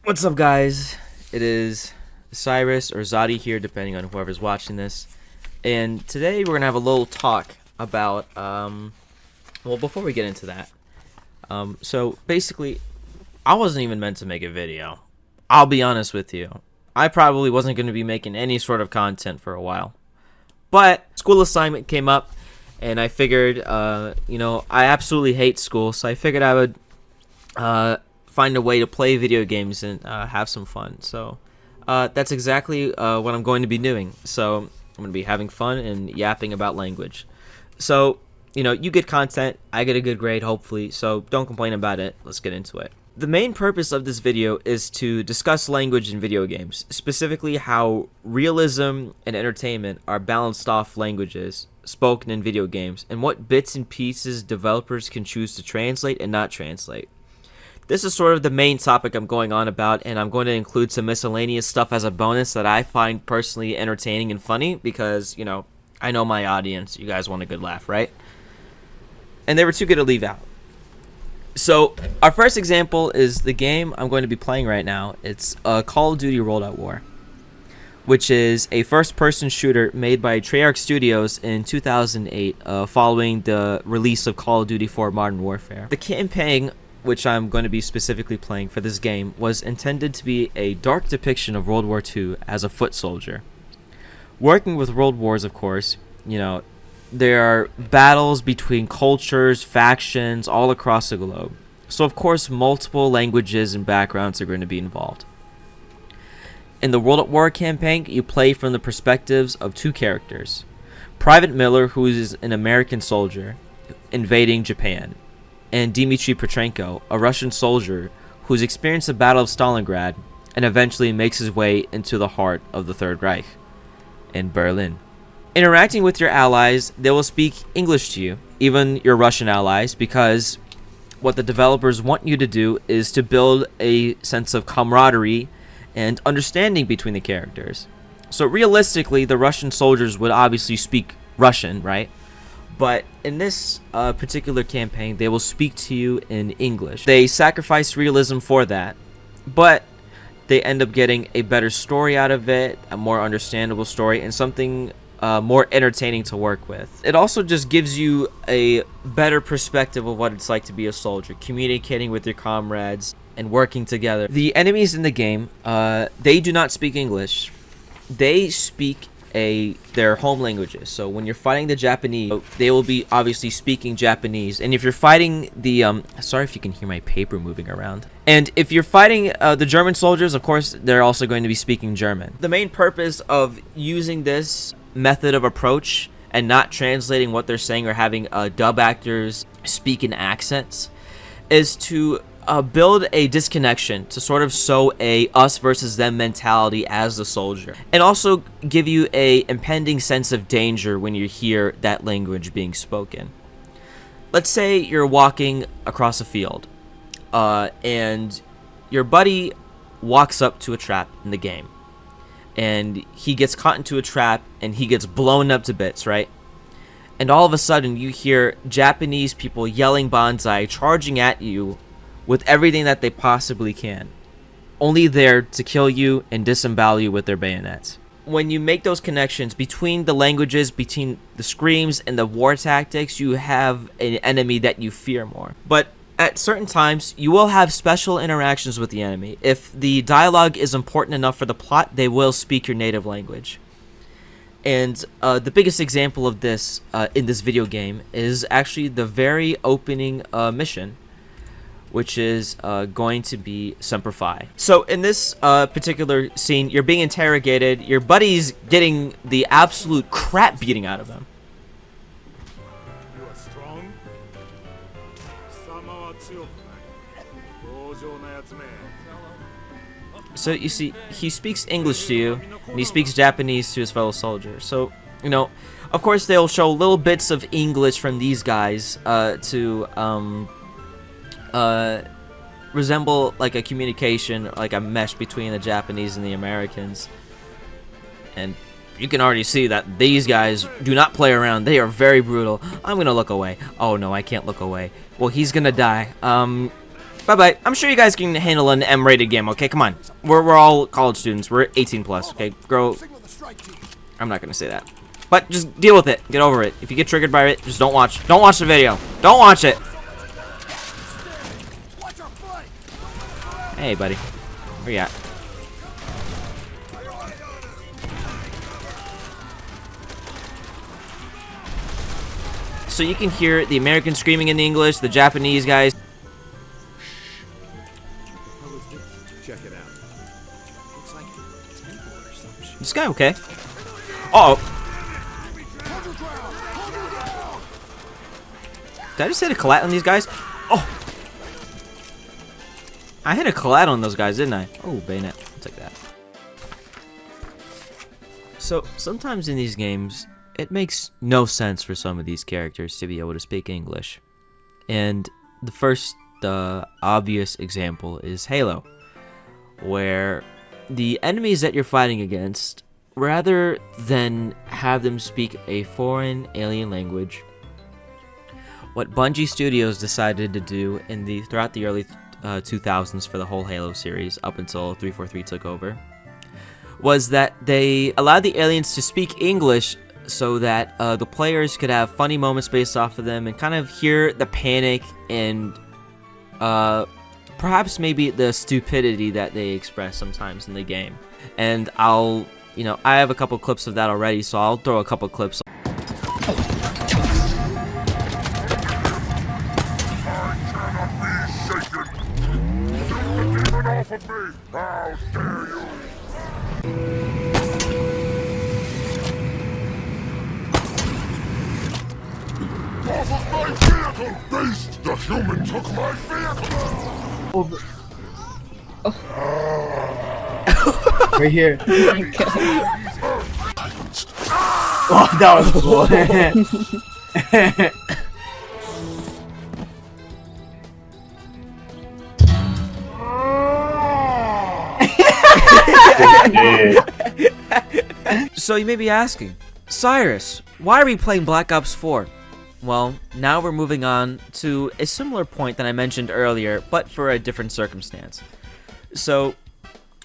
What's up, guys? It is Cyrus or Zadi here, depending on whoever's watching this. And today we're gonna have a little talk about well, before we get into that, so basically, I wasn't even meant to make a video. I'll be honest with you. I probably wasn't going to be making any sort of content for a while, but school assignment came up, and I figured, I absolutely hate school, so I figured I would find a way to play video games and have some fun. So that's exactly what I'm going to be doing. So I'm going to be having fun and yapping about language. So, you get content, I get a good grade, hopefully, so don't complain about it. Let's get into it. The main purpose of this video is to discuss language in video games, specifically how realism and entertainment are balanced off languages spoken in video games, and what bits and pieces developers can choose to translate and not translate. This is sort of the main topic I'm going on about, and I'm going to include some miscellaneous stuff as a bonus that I find personally entertaining and funny because, I know my audience. You guys want a good laugh, right? And they were too good to leave out. So, our first example is the game I'm going to be playing right now. It's Call of Duty World at War, which is a first-person shooter made by Treyarch Studios in 2008, following the release of Call of Duty 4 Modern Warfare. The campaign, which I'm going to be specifically playing for this game, was intended to be a dark depiction of World War II as a foot soldier. Working with World Wars, of course, there are battles between cultures, factions, all across the globe. So, of course, multiple languages and backgrounds are going to be involved. In the World at War campaign, you play from the perspectives of two characters. Private Miller, who is an American soldier invading Japan, and Dmitry Petrenko, a Russian soldier who's experienced the Battle of Stalingrad and eventually makes his way into the heart of the Third Reich in Berlin. Interacting with your allies, they will speak English to you, even your Russian allies, because what the developers want you to do is to build a sense of camaraderie and understanding between the characters. So realistically, the Russian soldiers would obviously speak Russian, right? But in this particular campaign, they will speak to you in English. They sacrifice realism for that, but they end up getting a better story out of it, a more understandable story, and something more entertaining to work with. It also just gives you a better perspective of what it's like to be a soldier, communicating with your comrades and working together. The enemies in the game, they do not speak English. They speak their home languages. So when you're fighting the Japanese, they will be obviously speaking Japanese. And if you're fighting the sorry if you can hear my paper moving around. And if you're fighting the German soldiers, of course, they're also going to be speaking German. The main purpose of using this method of approach and not translating what they're saying or having dub actors speak in accents is to build a disconnection, to sort of sow a us versus them mentality as the soldier, and also give you a impending sense of danger when you hear that language being spoken. Let's say you're walking across a field and your buddy walks up to a trap in the game, and he gets caught into a trap and he gets blown up to bits, right? And all of a sudden you hear Japanese people yelling banzai, charging at you with everything that they possibly can, only there to kill you and disembowel you with their bayonets. When you make those connections between the languages, between the screams and the war tactics, you have an enemy that you fear more. But at certain times, you will have special interactions with the enemy. If the dialogue is important enough for the plot, they will speak your native language. And the biggest example of this in this video game is actually the very opening mission, which is going to be Semper Fi. So in this particular scene, you're being interrogated. Your buddy's getting the absolute crap beating out of him. You are strong. So you see, he speaks English to you, and he speaks Japanese to his fellow soldiers. So, of course they'll show little bits of English from these guys to resemble like a communication, like a mesh between the Japanese and the Americans. And you can already see that these guys do not play around. They are very brutal. I'm gonna look away. Oh no, I can't look away. Well, he's gonna die. Bye-bye. I'm sure you guys can handle an M-rated game, okay? Come on. We're all college students. We're 18 plus, okay? Grow. I'm not gonna say that. But just deal with it. Get over it. If you get triggered by it, just don't watch. Don't watch the video. Don't watch it. Hey, buddy. Where you at? So you can hear the Americans screaming in English, the Japanese guys. Check it out. Looks like a temple or some shit. This guy okay? Uh oh. Did I just hit a collat on these guys? Oh! I hit a collat on those guys, didn't I? Oh, bayonet. I'll take that. So, sometimes in these games, it makes no sense for some of these characters to be able to speak English. And the first obvious example is Halo, where the enemies that you're fighting against, rather than have them speak a foreign alien language, what Bungie Studios decided to do throughout the early 2000s for the whole Halo series, up until 343 took over, was that they allowed the aliens to speak English so that the players could have funny moments based off of them and kind of hear the panic and perhaps maybe the stupidity that they express sometimes in the game. And I have a couple clips of that already, so I'll throw a couple clips. Off of me! How dare you! Off of my vehicle! Beast! The human took my vehicle! Over. Oh. Right here. Oh my god. Oh, that was cool. So you may be asking, Cyrus, why are we playing Black Ops 4? Well, now we're moving on to a similar point that I mentioned earlier, but for a different circumstance. So,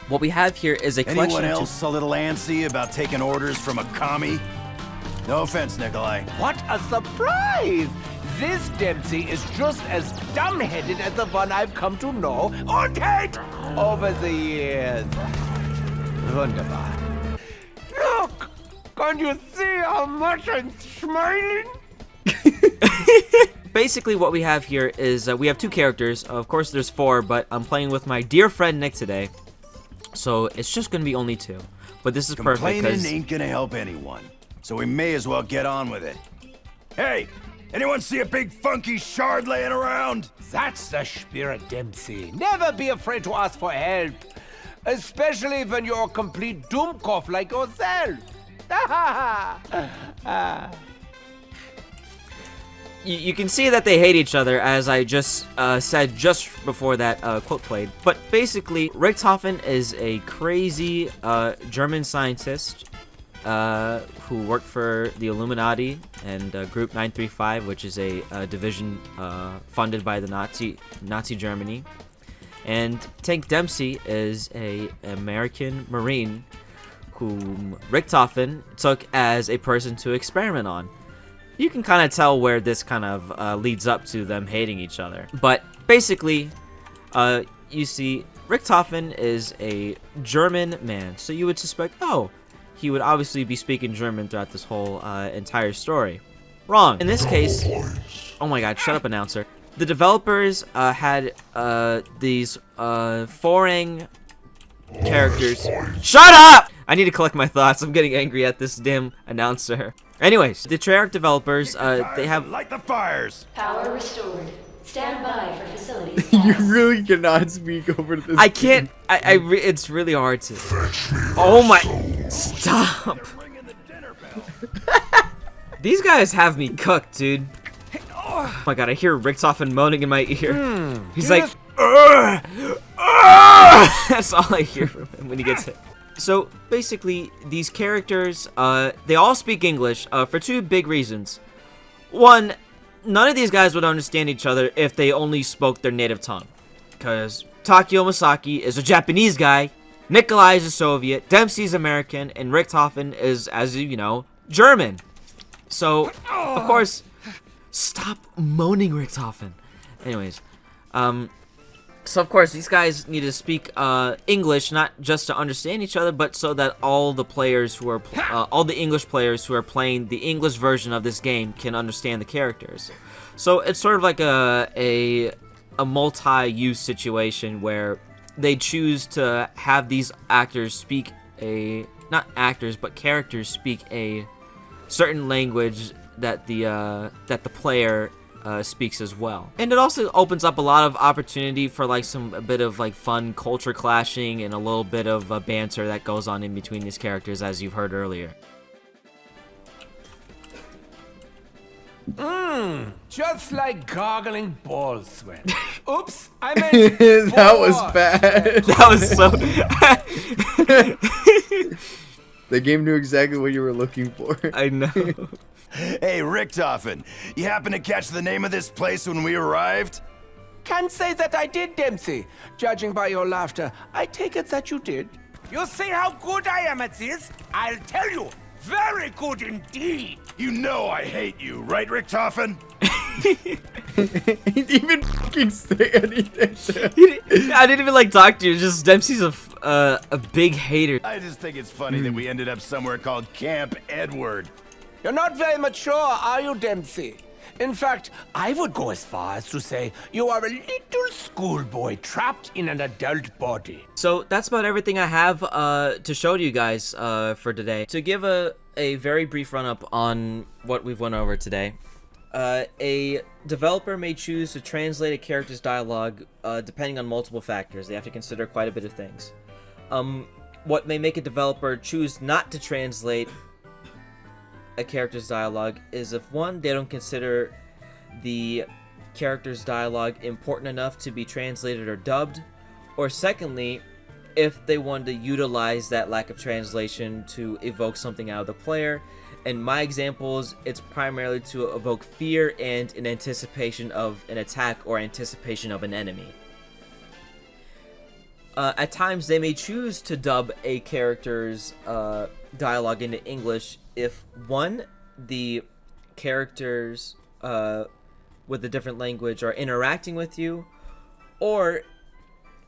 what we have here is a collection Anyone else a little antsy about taking orders from a commie? No offense, Nikolai. What a surprise! This Dempsey is just as dumbheaded as the one I've come to know or hate over the years. Wunderbar. Look! Can you see how much I'm smiling? Basically, what we have here is we have two characters. Of course, there's four, but I'm playing with my dear friend Nick today, so it's just gonna be only two. But this is perfect Complaining because ain't gonna help anyone, so we may as well get on with it. Hey, anyone see a big funky shard laying around? That's the spirit, Dempsey. Never be afraid to ask for help, especially when you're a complete doomkoff like yourself. you can see that they hate each other, as I just said just before that quote played. But basically, Richthofen is a crazy German scientist who worked for the Illuminati and Group 935, which is a division funded by the Nazi Germany. And Tank Dempsey is a American Marine whom Richthofen took as a person to experiment on. You can kind of tell where this kind of leads up to them hating each other. But basically, you see, Richthofen is a German man, so you would suspect, oh, he would obviously be speaking German throughout this whole entire story. Wrong. In this case, oh my god, shut up, announcer. The developers had these foreign characters. Shut up! I need to collect my thoughts. I'm getting angry at this damn announcer. Anyways, the Treyarch developers, they have... Light the fires! Power restored. Stand by for facility You status. really cannot speak over this. I can't... it's really hard to... Oh my... Stop! These guys have me cooked, dude. Oh my god, I hear Richthofen moaning in my ear. He's like... "Ugh! Ugh!" That's all I hear from him when he gets hit. So, basically, these characters, they all speak English for two big reasons. One, none of these guys would understand each other if they only spoke their native tongue. because Takeo Masaki is a Japanese guy, Nikolai is a Soviet, Dempsey's American, and Richthofen is, as you know, German. So, of course, stop moaning, Richthofen. Anyways, so of course these guys need to speak English, not just to understand each other, but so that all the players who are all the English players who are playing the English version of this game can understand the characters. So it's sort of like a multi-use situation where they choose to have these actors speak not actors but characters speak a certain language that the player speaks as well. And it also opens up a lot of opportunity for like a bit of like fun culture clashing and a little bit of banter that goes on in between these characters, as you've heard earlier. Just like gargling ball sweat. Oops, I meant That was ball bad. That was so... The game knew exactly what you were looking for. I know. Hey, Richthofen, you happen to catch the name of this place when we arrived? Can't say that I did, Dempsey. Judging by your laughter, I take it that you did. You see how good I am at this? I'll tell you, very good indeed. You know I hate you, right, Richthofen? He didn't even fucking say anything. I didn't even like talk to you. Just Dempsey's a big hater. I just think it's funny that we ended up somewhere called Camp Edward. You're not very mature, are you, Dempsey? In fact, I would go as far as to say you are a little schoolboy trapped in an adult body. So that's about everything I have to show to you guys for today. To give a very brief run-up on what we've went over today, a developer may choose to translate a character's dialogue depending on multiple factors. They have to consider quite a bit of things. What may make a developer choose not to translate a character's dialogue is if, one, they don't consider the character's dialogue important enough to be translated or dubbed, or secondly, if they want to utilize that lack of translation to evoke something out of the player. In my examples, it's primarily to evoke fear and an anticipation of an attack or anticipation of an enemy. At times, they may choose to dub a character's dialogue into English if, one, the characters with a different language are interacting with you, or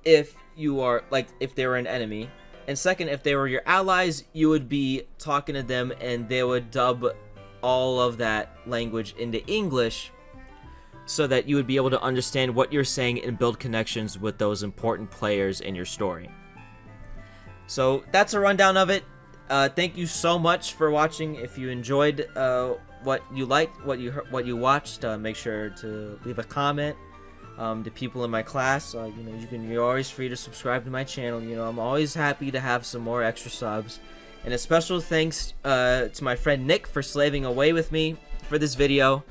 if you are, like, if they were an enemy. And second, if they were your allies, you would be talking to them and they would dub all of that language into English so that you would be able to understand what you're saying and build connections with those important players in your story. So that's a rundown of it. Thank you so much for watching. If you enjoyed what you liked, what you watched, make sure to leave a comment. To people in my class, you're always free to subscribe to my channel. I'm always happy to have some more extra subs. And a special thanks to my friend Nick for slaving away with me for this video.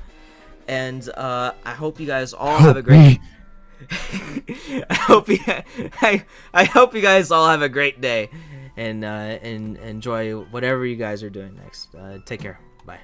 And I hope you guys all have a great. I hope you guys all have a great day, and enjoy whatever you guys are doing next. Take care. Bye.